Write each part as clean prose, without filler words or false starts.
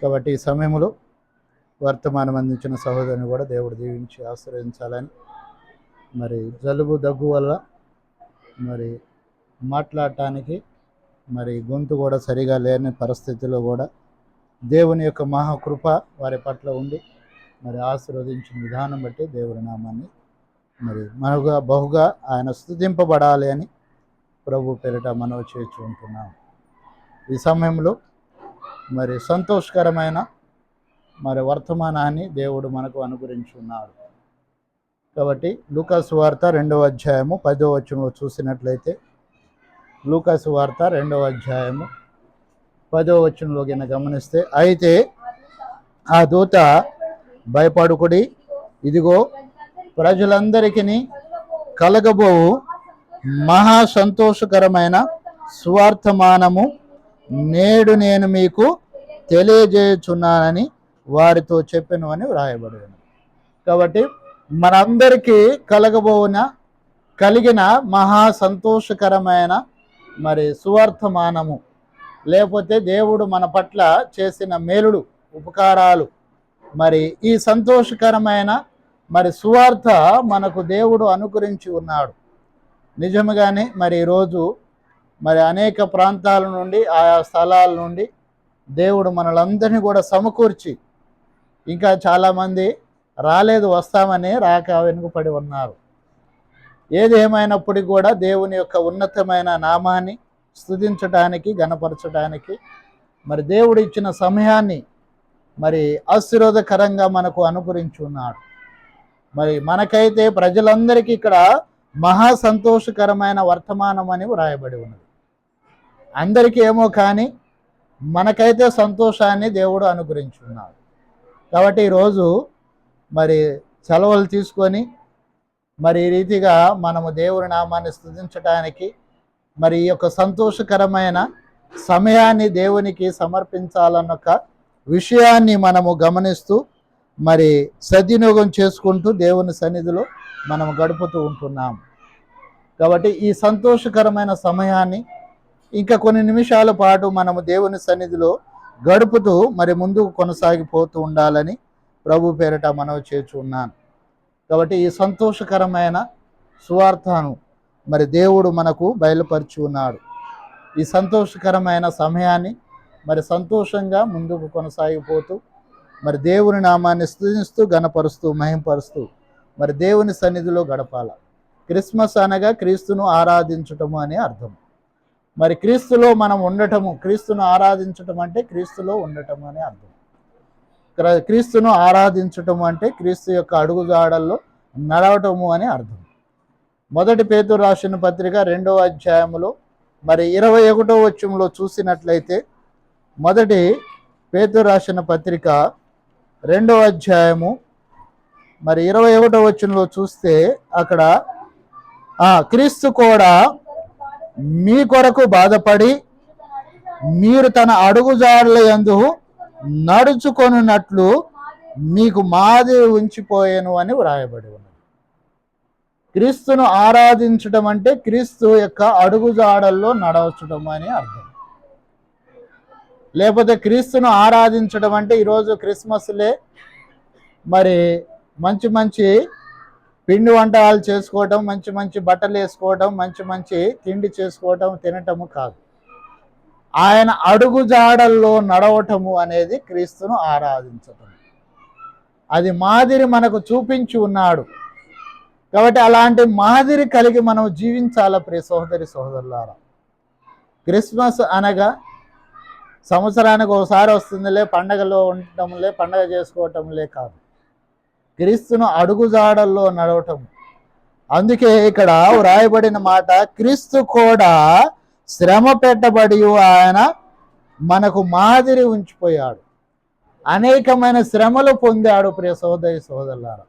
కాబట్టి ఈ సమయంలో వర్తమానం అందించిన సహోదరుని కూడా దేవుడు దీవించి ఆశీర్వదించాలని, మరి జలుబు దగ్గు వల్ల మరి మాట్లాడటానికి మరి గొంతు కూడా సరిగా లేని పరిస్థితిలో కూడా దేవుని యొక్క మహాకృప వారి పట్ల ఉండి మరి ఆశీర్వదించిన విధానం బట్టి దేవుడి నామాన్ని మరి బహుగా ఆయన స్తుతింపబడాలి అని ప్రభు పేరిట మనవి చేస్తూ ఉంటున్నాం. ఈ సమయంలో మరి సంతోషకరమైన మరి వర్తమానాన్ని దేవుడు మనకు అనుగ్రహించి ఉన్నాడు. కాబట్టి లూకాసు వార్త 2వ అధ్యాయము 10వ వచనంలో చూసినట్లయితే, లూకాసు వార్త 2వ అధ్యాయము 10వ వచనంలో కింద గమనిస్తే, అయితే ఆ దూత భయపడుకుడి, ఇదిగో ప్రజలందరికీ కలగబోవు మహా సంతోషకరమైన సువార్తమానము నేడు నేను మీకు తెలియజేయుచున్నానని వారితో చెప్పెను అని వ్రాయబడి ఉంది. కాబట్టి మనందరికీ కలిగిన మహా సంతోషకరమైన మరి సువార్తమానము, లేకపోతే దేవుడు మన పట్ల చేసిన మేలుడు ఉపకారాలు, మరి ఈ సంతోషకరమైన మరి సువార్త మనకు దేవుడు అనుగ్రహించి ఉన్నాడు. నిజంగానే మరి ఈరోజు మరి అనేక ప్రాంతాల నుండి, ఆయా స్థలాల నుండి దేవుడు మనలందరినీ కూడా సమకూర్చి, ఇంకా చాలామంది రాలేదు, వస్తామని రాక వెనుకపడి ఉన్నారు. ఏది ఏమైనప్పటికీ కూడా దేవుని యొక్క ఉన్నతమైన నామాన్ని స్తుతించడానికి, గణపరచడానికి మరి దేవుడు ఇచ్చిన సమయాన్ని మరి ఆశీర్వాదకరంగా మనకు అనుగ్రహించి ఉన్నాడు. మరి మనకైతే ప్రజలందరికీ ఇక్కడ మహా సంతోషకరమైన వర్తమానం అని వ్రాయబడి ఉన్నది. అందరికీ ఏమో కానీ మనకైతే సంతోషాన్ని దేవుడు అనుగ్రహించి ఉన్నాడు. కాబట్టి ఈరోజు మరి సెలవులు తీసుకొని మరి ఈ రీతిగా మనము దేవుని నామాన్ని స్తుతించడానికి, మరి ఈ యొక్క సంతోషకరమైన సమయాన్ని దేవునికి సమర్పించాలన్న ఒక విషయాన్ని మనము గమనిస్తూ మరి సద్వినియోగం చేసుకుంటూ దేవుని సన్నిధిలో మనం గడుపుతూ ఉంటున్నాం. కాబట్టి ఈ సంతోషకరమైన సమయాన్ని ఇంకా కొన్ని నిమిషాల పాటు మనము దేవుని సన్నిధిలో గడుపుతూ మరి ముందుకు కొనసాగిపోతూ ఉండాలని ప్రభు పేరిట మనవి చేస్తున్నాను. కాబట్టి ఈ సంతోషకరమైన సువార్తను మరి దేవుడు మనకు బయలుపరిచి ఉన్నాడు. ఈ సంతోషకరమైన సమయాన్ని మరి సంతోషంగా ముందుకు కొనసాగిపోతూ మరి దేవుని నామాన్ని స్తుతిస్తూ, గణపరుస్తూ, మహింపరుస్తూ మరి దేవుని సన్నిధిలో గడపాల. క్రిస్మస్ అనగా క్రీస్తును ఆరాధించటము అని అర్థం. మరి క్రీస్తులో మనం ఉండటము, క్రీస్తును ఆరాధించటం అంటే క్రీస్తులో ఉండటము అని అర్థం. క్రీస్తును ఆరాధించటము అంటే క్రీస్తు యొక్క అడుగుజాడల్లో నడవటము అని అర్థం. మొదటి పేతురు రాసిన పత్రిక 2వ అధ్యాయములో మరి 21వ వచనంలో చూసినట్లయితే, మొదటి పేతురు రాసిన పత్రిక 2వ అధ్యాయము మరి 21వ వచనంలో చూస్తే అక్కడ క్రీస్తు కూడా మీ కొరకు బాధపడి మీరు తన అడుగుజాడల యందు నడుచుకొనున్నట్లు మీకు మాదిరి ఉంచిపోయాను అని వ్రాయబడి ఉన్నది. క్రీస్తును ఆరాధించడం అంటే క్రీస్తు యొక్క అడుగుజాడల్లో నడవచ్చడం అని అర్థం. లేకపోతే క్రీస్తును ఆరాధించడం అంటే ఈరోజు క్రిస్మస్లే మరి మంచి మంచి పిండి వంటకాలు చేసుకోవటం, మంచి మంచి బట్టలు వేసుకోవటం, మంచి మంచి తిండి చేసుకోవటం, తినటము కాదు. ఆయన అడుగుజాడల్లో నడవటము అనేది క్రీస్తును ఆరాధించటం. అది మాదిరి మనకు చూపించి ఉన్నాడు. కాబట్టి అలాంటి మాదిరి కలిగి మనం జీవించాల ప్రియ సహోదరి సహోదరులారా. క్రిస్మస్ అనగా సంవత్సరానికి ఒకసారి వస్తుందిలే, పండగలో ఉండటంలే, పండగ చేసుకోవటంలే కాదు, క్రీస్తును అడుగుజాడల్లో నడవటం. అందుకే ఇక్కడ వ్రాయబడిన మాట, క్రీస్తు కూడా శ్రమ పెట్టబడి ఆయన మనకు మాదిరి ఉంచిపోయాడు. అనేకమైన శ్రమలు పొందాడు ప్రియ సహోదరి సహోదరులారా.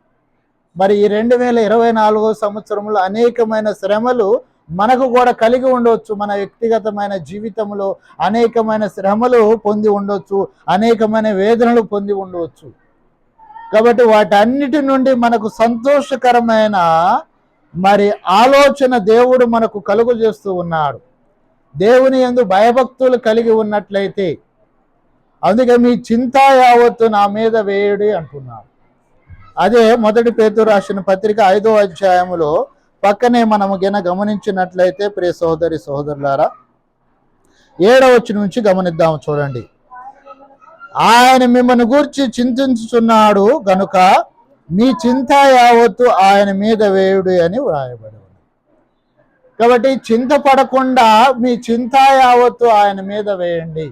మరి ఈ 2024 సంవత్సరంలో అనేకమైన శ్రమలు మనకు కూడా కలిగి ఉండవచ్చు. మన వ్యక్తిగతమైన జీవితంలో అనేకమైన శ్రమలు పొంది ఉండవచ్చు, అనేకమైన వేదనలు పొంది ఉండవచ్చు. కాబట్టి వాటన్నిటి నుండి మనకు సంతోషకరమైన మరి ఆలోచన దేవుడు మనకు కలుగు చేస్తూ ఉన్నాడు. దేవుని యందు భయభక్తులు కలిగి ఉన్నట్లయితే అందుకే మీ చింత యావత్తు నా మీద వేయుడి అంటున్నారు. అదే 1 పేతురు రాసిన పత్రిక 5వ అధ్యాయములో పక్కనే మనము గమనించినట్లయితే ప్రియ సహోదరి సహోదరులారా 7వ వచనం నుంచి గమనిద్దాము. చూడండి, ఆయన మిమ్మల్ని గూర్చి చింతించుచున్నాడు గనుక మీ చింత యావత్తు ఆయన మీద వేయుడి అని వ్రాయబడి ఉంది. కాబట్టి చింతపడకుండా మీ చింత యావత్తు ఆయన మీద వేయండి.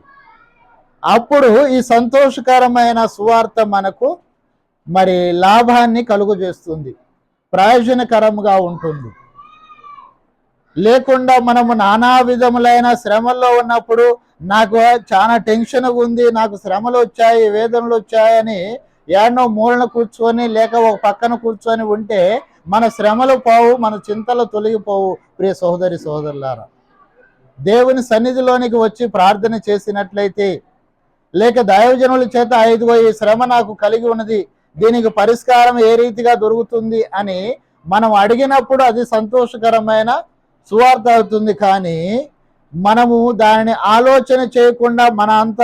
అప్పుడు ఈ సంతోషకరమైన సువార్త మనకు మరి లాభాన్ని కలుగు చేస్తుంది, ప్రయోజనకరంగా ఉంటుంది. లేకుండా మనము నానా విధములైన శ్రమల్లో ఉన్నప్పుడు నాకు చాలా టెన్షన్ ఉంది, నాకు శ్రమలు వచ్చాయి, వేదనలు వచ్చాయని ఏడనో మూలన కూర్చొని లేక ఒక పక్కన కూర్చొని ఉంటే మన శ్రమలు పోవు, మన చింతలు తొలగిపోవు. ప్రియ సహోదరి సహోదరులారా, దేవుని సన్నిధిలోనికి వచ్చి ప్రార్థన చేసినట్లయితే, లేక దైవజనుల చేత ఇదిగో ఈ శ్రమ నాకు కలిగి ఉన్నది, దీనికి పరిష్కారం ఏ రీతిగా దొరుకుతుంది అని మనం అడిగినప్పుడు అది సంతోషకరమైన సువార్త అవుతుంది. కానీ మనము దానిని ఆలోచన చేయకుండా మన అంత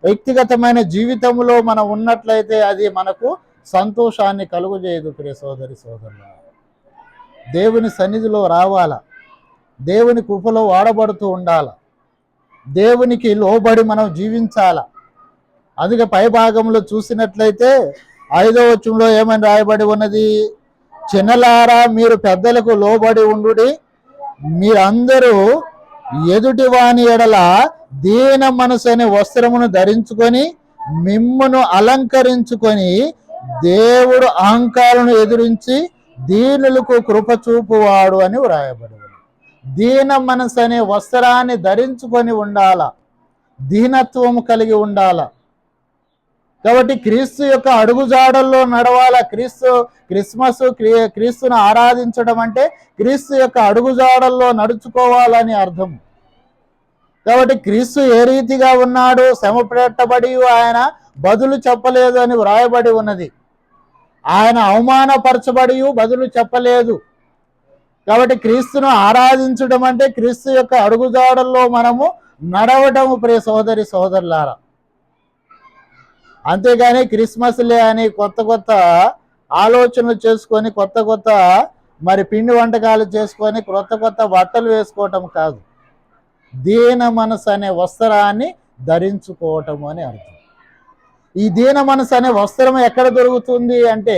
వ్యక్తిగతమైన జీవితంలో మనం ఉన్నట్లయితే అది మనకు సంతోషాన్ని కలుగజేయదు. ప్రియ సోదరి సోదరుల, దేవుని సన్నిధిలో రావాల, దేవుని కృపలో వాడబడుతూ ఉండాల, దేవునికి లోబడి మనం జీవించాల. అందుకే పై భాగంలో చూసినట్లయితే 5వ వచనంలో ఏమని రాయబడి ఉన్నది? చిన్నలారా మీరు పెద్దలకు లోబడి ఉండుడి, మీరందరూ ఎదుటి వాని ఎడల దీన మనసు అనే వస్త్రమును ధరించుకొని మిమ్మును అలంకరించుకొని దేవుడు అహంకారును ఎదురించి దీనులకు కృప చూపువాడు అని వ్రాయబడి ఉంది. దీన మనసు అనే వస్త్రాన్ని ధరించుకొని ఉండాల, దీనత్వము కలిగి ఉండాల. కాబట్టి క్రీస్తు యొక్క అడుగుజాడల్లో నడవాల. క్రీస్తును ఆరాధించడం అంటే క్రీస్తు యొక్క అడుగుజాడల్లో నడుచుకోవాలని అర్థం. కాబట్టి క్రీస్తు ఏ రీతిగా ఉన్నాడు, శ్రమ పెట్టబడి ఆయన బదులు చెప్పలేదు అని వ్రాయబడి ఉన్నది. ఆయన అవమానపరచబడి బదులు చెప్పలేదు. కాబట్టి క్రీస్తును ఆరాధించడం అంటే క్రీస్తు యొక్క అడుగుజాడల్లో మనము నడవటము. ప్రియ సోదరి సోదరులారా, అంతేగాని క్రిస్మస్లే అని కొత్త కొత్త ఆలోచనలు చేసుకొని కొత్త కొత్త మరి పిండి వంటకాలు చేసుకొని కొత్త కొత్త బట్టలు వేసుకోవటం కాదు, దీన మనసు అనే వస్త్రాన్ని ధరించుకోవటం అని అర్థం. ఈ దీన మనసు అనే వస్త్రం ఎక్కడ దొరుకుతుంది అంటే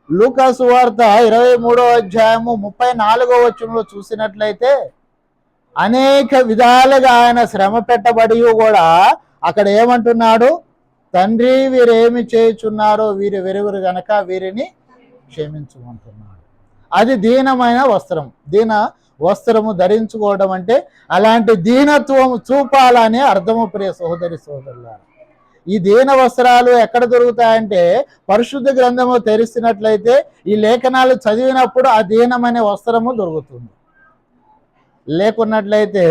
లూకా సువార్త 23వ అధ్యాయము 34వ వచనంలో చూసినట్లయితే అనేక విధాలుగా ఆయన శ్రమ పెట్టబడి కూడా అక్కడ ఏమంటున్నాడు? తండ్రి వీరేమి చేయుచున్నారో వీరు వెరుగురు గనక వీరిని క్షమించమంటున్నాడు. అది దీనమైన వస్త్రం. దీన వస్త్రము ధరించుకోవడం అంటే అలాంటి దీనత్వం చూపాలని అర్థము. ప్రియ సహోదరి సహోదరులారా, ఈ దీన వస్త్రాలు ఎక్కడ దొరుకుతాయంటే పరిశుద్ధ గ్రంథము తెరిచినట్లయితే ఈ లేఖనాలు చదివినప్పుడు ఆ దీనమైన వస్త్రము దొరుకుతుంది. లేకున్నట్లయితే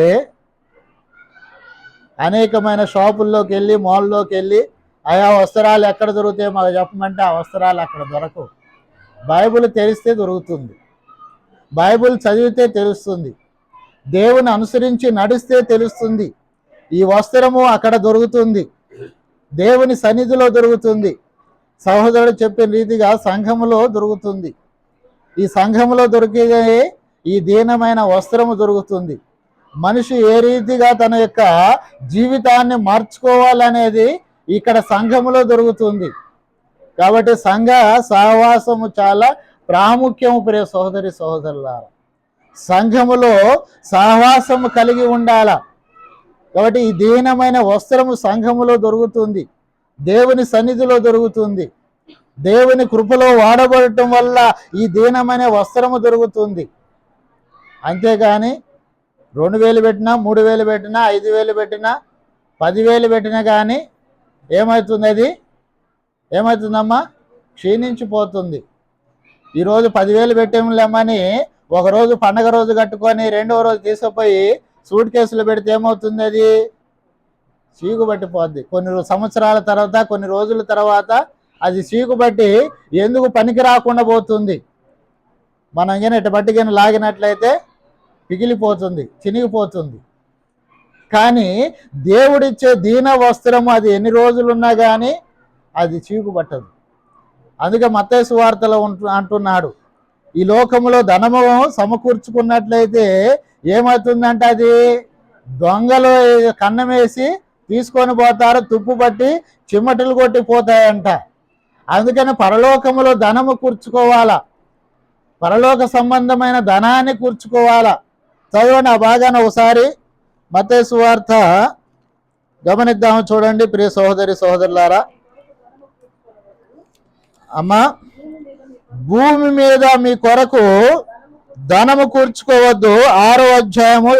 అనేకమైన షాపుల్లోకి వెళ్ళి మాల్లోకి వెళ్ళి ఆయా వస్త్రాలు ఎక్కడ దొరుకుతాయో మాకు చెప్పమంటే ఆ వస్త్రాలు అక్కడ దొరకవు. బైబిల్ తెరిస్తే దొరుకుతుంది, బైబిల్ చదివితే తెలుస్తుంది, దేవుని అనుసరించి నడిస్తే తెలుస్తుంది. ఈ వస్త్రము అక్కడ దొరుకుతుంది, దేవుని సన్నిధిలో దొరుకుతుంది. సహోదరుడు చెప్పిన రీతిగా సంఘములో దొరుకుతుంది. ఈ సంఘములో దొరికే ఈ దీనమైన వస్త్రము దొరుకుతుంది. మనిషి ఏ రీతిగా తన యొక్క జీవితాన్ని మార్చుకోవాలనేది ఇక్కడ సంఘములో దొరుకుతుంది. కాబట్టి సంఘ సహవాసము చాలా ప్రాముఖ్యము. ప్రియ సహోదరి సహోదరులారా, సంఘములో సహవాసము కలిగి ఉండాల. కాబట్టి ఈ దీనమైన వస్త్రము సంఘములో దొరుకుతుంది, దేవుని సన్నిధిలో దొరుకుతుంది. దేవుని కృపలో వాడబడటం వల్ల ఈ దీనమైన వస్త్రము దొరుకుతుంది. అంతేగాని 2000 పెట్టినా, 3000 పెట్టినా, 5000 పెట్టినా, 10,000 పెట్టినా కానీ ఏమవుతుంది? అది ఏమవుతుందమ్మా? క్షీణించిపోతుంది. ఈరోజు 10,000 పెట్టేమని ఒకరోజు పండగ రోజు కట్టుకొని రెండవ రోజు తీసుకుపోయి సూట్ కేసులు పెడితే ఏమవుతుంది? అది చీకుబట్టిపోద్ది. కొన్ని సంవత్సరాల తర్వాత, కొన్ని రోజుల తర్వాత అది చీకుబట్టి ఎందుకు పనికి రాకుండా పోతుంది. మనం కానీ ఇటు బట్టికని లాగినట్లయితే పిగిలిపోతుంది, చినిగిపోతుంది. కానీ దేవుడిచ్చే దీన వస్త్రము అది ఎన్ని రోజులున్నా కానీ అది చీకుపట్టదు. అందుకే మత్తయి సువార్తలో అంటున్నాడు, ఈ లోకములో ధనము సమకూర్చుకున్నట్లయితే ఏమవుతుందంటే అది దొంగలు కన్నమేసి తీసుకొని పోతారు, తుప్పు పట్టి చిమ్మటలు కొట్టిపోతాయంట. అందుకని పరలోకములో ధనము కూర్చుకోవాలా, పరలోక సంబంధమైన ధనాన్ని కూర్చుకోవాలా. చదవండి ఆ భాగాన్ని ఒకసారి. మత్తయి సువార్త గమనిద్దాము, చూడండి ప్రియ సహోదరి సహోదరులారా. అమ్మా, భూమి మీద మీ కొరకు ధనము కూర్చుకోవద్దు. 6వ అధ్యాయము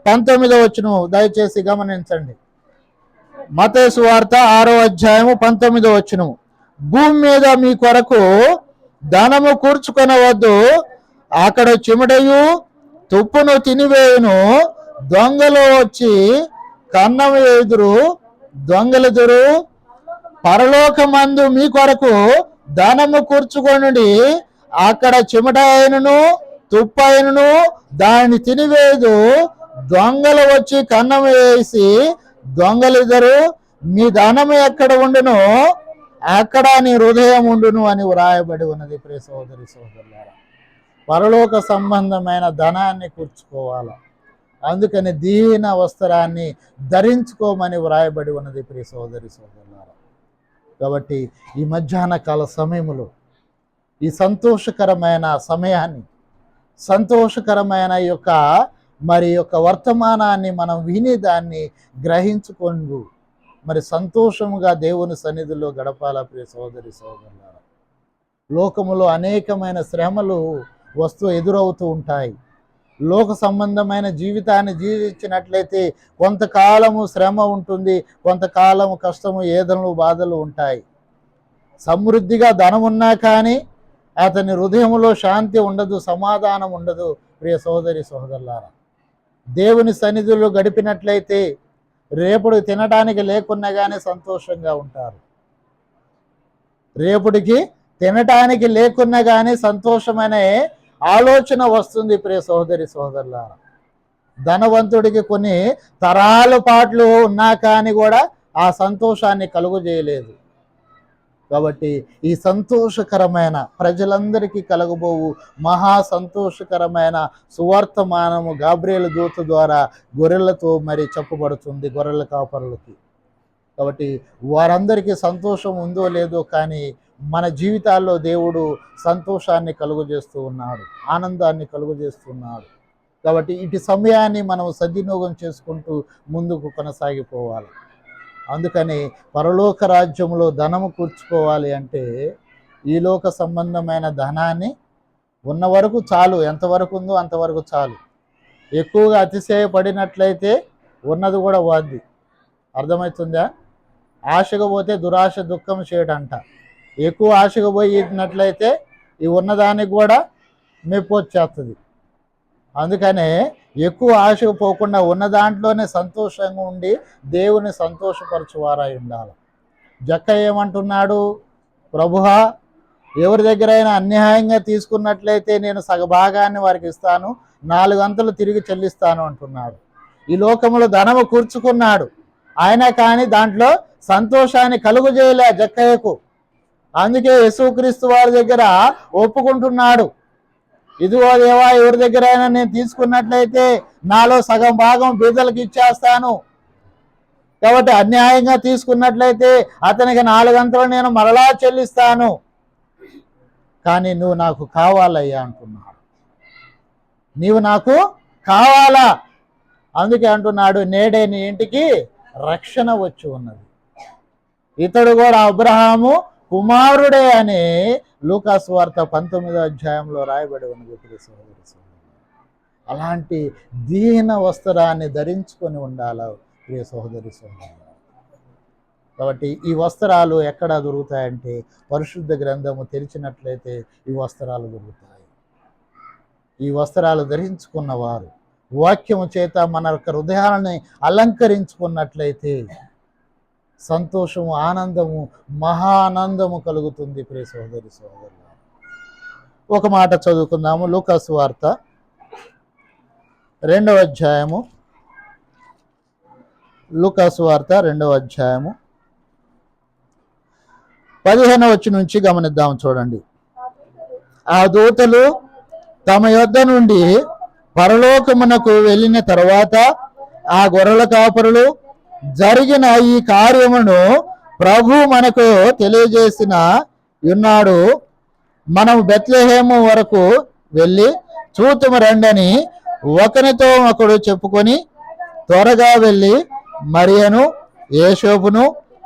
19వ వచనం దయచేసి గమనించండి. మత్తయి సువార్త 6వ అధ్యాయము 19వ వచనం. భూమి మీద మీ కొరకు ధనము కూర్చుకొనవద్దు, అక్కడ చిమటయు తుప్పును తినివేయును, దొంగలు వచ్చి కన్నము ఎదురు దొంగలెదురు. పరలోకమందు మీ కొరకు ధనము కూర్చుకొనుడి, అక్కడ చిమట అయినను తుప్పు అయినను దాన్ని తినివేయదు, దొంగలు వచ్చి కన్నము వేసి దొంగలిద్దరు. మీ ధనము ఎక్కడ ఉండును అక్కడ నీ హృదయం ఉండును అని వ్రాయబడి ఉన్నది. ప్రియ సహోదరి సహోదరులారా, పరలోక సంబంధమైన ధనాన్ని కూర్చుకోవాలి. అందుకని దీన వస్త్రాన్ని ధరించుకోమని వ్రాయబడి ఉన్నది. ప్రియ సహోదరి సహోదరులారా, కాబట్టి ఈ మధ్యాహ్న కాల సమయంలో ఈ సంతోషకరమైన సమయాన్ని, సంతోషకరమైన యొక్క వర్తమానాన్ని మనం విని దాన్ని గ్రహించుకొండు మరి సంతోషముగా దేవుని సన్నిధిలో గడపాల. ప్రియ సహోదరి సహోదరులారా, లోకములో అనేకమైన శ్రమలు ఎదురవుతూ ఉంటాయి. లోక సంబంధమైన జీవితాన్ని జీవించినట్లయితే కొంతకాలము శ్రమ ఉంటుంది, కొంతకాలము కష్టము, ఏదనలు, బాధలు ఉంటాయి. సమృద్ధిగా ధనం ఉన్నా కానీ అతని హృదయంలో శాంతి ఉండదు, సమాధానం ఉండదు. ప్రియ సహోదరి సహోదరులారా, దేవుని సన్నిధిలో గడిపినట్లయితే రేపుడు తినడానికి లేకున్నా కానీ సంతోషంగా ఉంటారు. రేపుడికి తినటానికి లేకున్నా కానీ సంతోషమైన ఆలోచన వస్తుంది. ప్రియ సహోదరి సహోదరులారా, ధనవంతుడికి కొన్ని తరాల పాటలు ఉన్నా కానీ కూడా ఆ సంతోషాన్ని కలుగు చేయలేదు. కాబట్టి ఈ సంతోషకరమైన ప్రజలందరికీ కలగబోవు మహా సంతోషకరమైన సువర్తమానము గాబ్రియేలు దూత ద్వారా గొర్రెలతో మరి చెప్పబడుతుంది, గొర్రెల కాపరులకి. కాబట్టి వారందరికీ సంతోషం ఉందో లేదో కానీ మన జీవితాల్లో దేవుడు సంతోషాన్ని కలుగజేస్తూ ఉన్నాడు, ఆనందాన్ని కలుగజేస్తున్నాడు. కాబట్టి ఇటు సమయాన్ని మనం సద్వినియోగం చేసుకుంటూ ముందుకు కొనసాగిపోవాలి. అందుకని పరలోక రాజ్యంలో ధనము కూర్చుకోవాలి అంటే ఈ లోక సంబంధమైన ధనాన్ని ఉన్న వరకు చాలు, ఎంతవరకు ఉందో అంతవరకు చాలు. ఎక్కువగా అతిశయపడినట్లయితే ఉన్నది కూడా వాద్ది. అర్థమవుతుందా? ఆశగా పోతే దురాశ దుఃఖం చేయడంట. ఎక్కువ ఆశగా పోయినట్లయితే ఈ ఉన్నదానికి కూడా మెప్పు వచ్చేస్తుంది. అందుకనే ఎక్కువ ఆశకు పోకుండా ఉన్న దాంట్లోనే సంతోషంగా ఉండి దేవుని సంతోషపరచువారై ఉండాలి. జక్క ఏమంటున్నాడు? ప్రభువా, ఎవరి దగ్గరైనా అన్యాయంగా తీసుకున్నట్లయితే నేను సగభాగాన్ని వారికి ఇస్తాను, 4 అంతలు తిరిగి చెల్లిస్తాను అంటున్నాడు. ఈ లోకంలో ధనము కూర్చుకున్నాడు ఆయన, కానీ దాంట్లో సంతోషాన్ని కలుగు చేయలే జక్కయ్యకు. అందుకే యేసుక్రీస్తు వారి దగ్గర ఒప్పుకుంటున్నాడు, ఇదిగో దేవా, ఎవరి దగ్గరైనా నేను తీసుకున్నట్లయితే నాలో సగం భాగం బీదలకు ఇచ్చేస్తాను. కాబట్టి అన్యాయంగా తీసుకున్నట్లయితే అతనికి 4 అంతలు నేను మరలా చెల్లిస్తాను. కానీ నువ్వు నాకు కావాలయ్యా అంటున్నాడు. నీవు నాకు కావాలా? అందుకే అంటున్నాడు, నేడే నీ ఇంటికి రక్షణ వచ్చి ఉన్నది. ఇతడు కూడా అబ్రహాము కుమారుడే అని లూకాసు వార్త 19వ అధ్యాయంలో రాయబడి ఉన్నది. అలాంటి దీన వస్త్రాన్ని ధరించుకొని ఉండాలి ప్రియ సహోదరి సహోదరు. కాబట్టి ఈ వస్త్రాలు ఎక్కడ దొరుకుతాయంటే పరిశుద్ధ గ్రంథము తెరిచినట్లయితే ఈ వస్త్రాలు దొరుకుతాయి. ఈ వస్త్రాలు ధరించుకున్నవారు వాక్యము చేత మన యొక్క హృదయాలని అలంకరించుకున్నట్లయితే సంతోషము, ఆనందము, మహానందము కలుగుతుంది. ప్రియ సహోదరి సహోదరులు, ఒక మాట చదువుకుందాము. లూకాసు వార్త 2వ అధ్యాయము లూకాసు వార్త 2వ అధ్యాయము 15వ వచనం నుంచి గమనిద్దాం. చూడండి. ఆ దూతలు తమ యొద్ద నుండి పరలోకమునకు వెళ్ళిన తర్వాత ఆ గొర్రెల కాపరులు జరిగిన ఈ కార్యమును ప్రభు మనకు తెలియజేసిన ఉన్నాడు. మనం బెత్లెహేము వరకు వెళ్ళి చూతుము రండని ఒకరితో ఒకడు చెప్పుకొని త్వరగా వెళ్ళి మరియను యేసోపును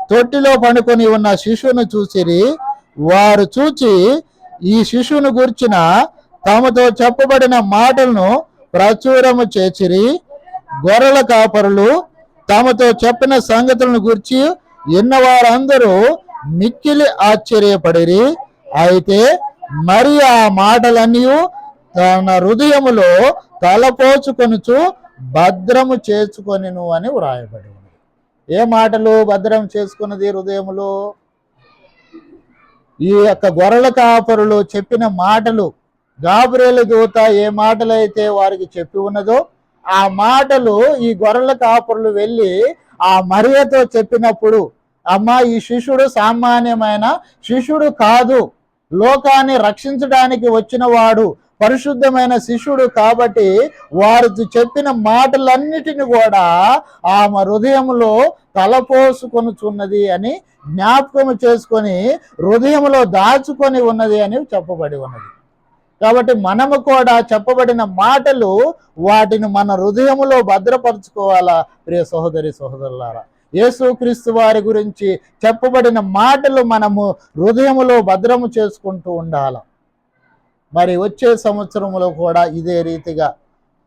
తొట్టిలో పండుకొని ఉన్న శిశువును చూసిరి. వారు చూచి ఈ శిశువును గూర్చిన తమతో చెప్పబడిన మాటలను ప్రచురము చేసిరి. గొర్రెల కాపరులు తమతో చెప్పిన సంగతులను గూర్చి విన్నవారందరూ మిక్కిలి ఆశ్చర్యపడిరి. అయితే మరి ఆ మాటలన్నీ తన హృదయములో తలపోచుకొనుచు భద్రము చేసుకొనిను అని వ్రాయబడి ఉంది. ఏ మాటలు భద్రం చేసుకున్నది హృదయములో? ఈ యొక్క గొర్రెల కాపరులు చెప్పిన మాటలు, గాబ్రియేలు దూత ఏ మాటలైతే వారికి చెప్పి ఉన్నదో ఆ మాటలు ఈ గొర్రెల కాపరులు వెళ్ళి ఆ మరియతో చెప్పినప్పుడు, అమ్మ, ఈ శిష్యుడు సామాన్యమైన శిష్యుడు కాదు, లోకాన్ని రక్షించడానికి వచ్చిన వాడు, పరిశుద్ధమైన శిష్యుడు కాబట్టి వారు చెప్పిన మాటలన్నిటిని కూడా ఆమె హృదయంలో తలపోసుకొనుచున్నది అని జ్ఞాపకం చేసుకొని హృదయంలో దాచుకొని ఉన్నది అని చెప్పబడి ఉన్నది. కాబట్టి మనము కూడా చెప్పబడిన మాటలు వాటిని మన హృదయములో భద్రపరచుకోవాలా. ప్రియ సహోదరి సహోదరులారా, యేసుక్రీస్తు వారి గురించి చెప్పబడిన మాటలు మనము హృదయములో భద్రము చేసుకుంటూ ఉండాలి. మరి వచ్చే సంవత్సరంలో కూడా ఇదే రీతిగా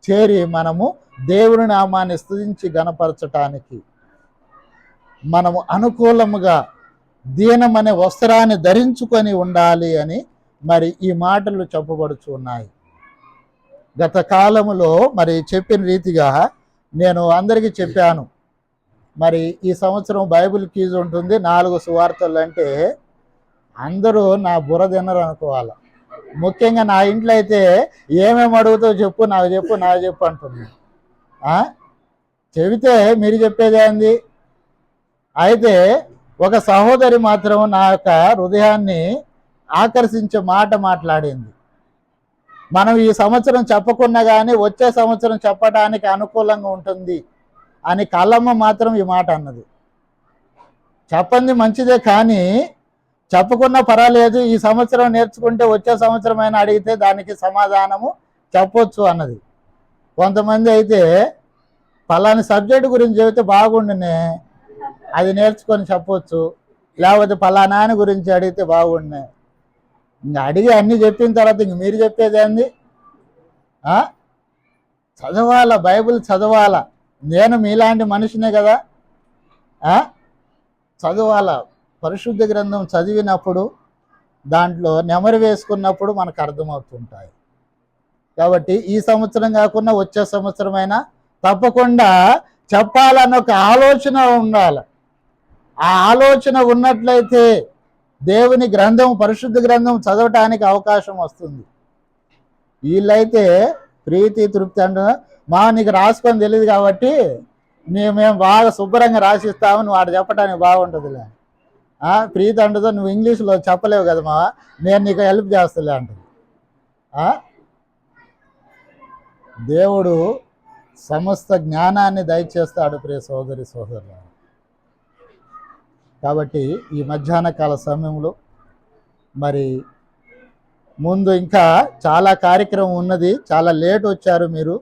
చేరి మనము దేవుని నామాన్ని స్తుతించి గణపరచటానికి మనము అనుకూలముగా దీనమనే వస్త్రాన్ని ధరించుకొని ఉండాలి అని మరి ఈ మాటలు చెప్పబడుచు ఉన్నాయి. గత కాలములో మరి చెప్పిన రీతిగా నేను అందరికీ చెప్పాను. మరి ఈ సంవత్సరం బైబిల్ క్విజ్ ఉంటుంది. 4 సువార్తలు అంటే అందరూ నా బుర్ర తినరు అనుకోవాలి. ముఖ్యంగా నా ఇంట్లో అయితే ఏమేమి అడుగుతావు చెప్పు, నాకు చెప్పు అంటుంది. చెబితే మీరు చెప్పేది ఏంది? అయితే ఒక సహోదరి మాత్రం నా యొక్క హృదయాన్ని ఆకర్షించే మాట మాట్లాడింది. మనం ఈ సంవత్సరం చెప్పకున్నా కానీ వచ్చే సంవత్సరం చెప్పడానికి అనుకూలంగా ఉంటుంది అని కళ్ళమ్మ మాత్రం ఈ మాట అన్నది. చెప్పండి మంచిదే, కానీ చెప్పకున్నా పర్వాలేదు, ఈ సంవత్సరం నేర్చుకుంటే వచ్చే సంవత్సరం అయినా అడిగితే దానికి సమాధానము చెప్పొచ్చు అన్నది. కొంతమంది అయితే పలాని సబ్జెక్టు గురించి చెబితే బాగుండునే, అది నేర్చుకొని చెప్పొచ్చు, లేకపోతే పలానాని గురించి అడిగితే బాగుండే. ఇంకా అడిగి అన్నీ చెప్పిన తర్వాత ఇంక మీరు చెప్పేది ఏంది? చదవాలా, బైబిల్ చదవాలా. నేను మీలాంటి మనిషినే కదా, చదవాలా. పరిశుద్ధ గ్రంథం చదివినప్పుడు దాంట్లో నెమరు వేసుకున్నప్పుడు మనకు అర్థమవుతుంటాయి. కాబట్టి ఈ సంవత్సరం కాకుండా వచ్చే సంవత్సరమైనా తప్పకుండా చెప్పాలన్న ఒక ఆలోచన ఉండాలి. ఆ ఆలోచన ఉన్నట్లయితే దేవుని గ్రంథం, పరిశుద్ధ గ్రంథం చదవటానికి అవకాశం వస్తుంది. వీళ్ళైతే ప్రీతి తృప్తి అంట, నీకు రాసుకొని తెలియదు కాబట్టి మేము బాగా శుభ్రంగా రాసిస్తాము, నువ్వు వాడు చెప్పడానికి బాగుంటుందిలే. ప్రీతి అంటుందో, నువ్వు ఇంగ్లీష్లో చెప్పలేవు కదా నేను నీకు హెల్ప్ చేస్తలే అంటుంది. దేవుడు సమస్త జ్ఞానాన్ని దయచేస్తాడు ప్రియ సోదరి సోదరులు. కాబట్టి ఈ మధ్యాహ్న కాల సమయంలో మరి ముందు ఇంకా చాలా కార్యక్రమం ఉన్నది, చాలా లేట్ వచ్చారు మీరు.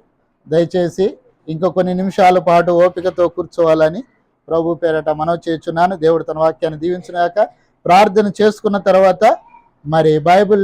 దయచేసి ఇంకో కొన్ని నిమిషాల పాటు ఓపికతో కూర్చోవాలని ప్రభు పేరట మనవి చేస్తున్నాను. దేవుడు తన వాక్యాన్ని దీవించుగాక. ప్రార్థన చేసుకున్న తర్వాత మరి బైబిల్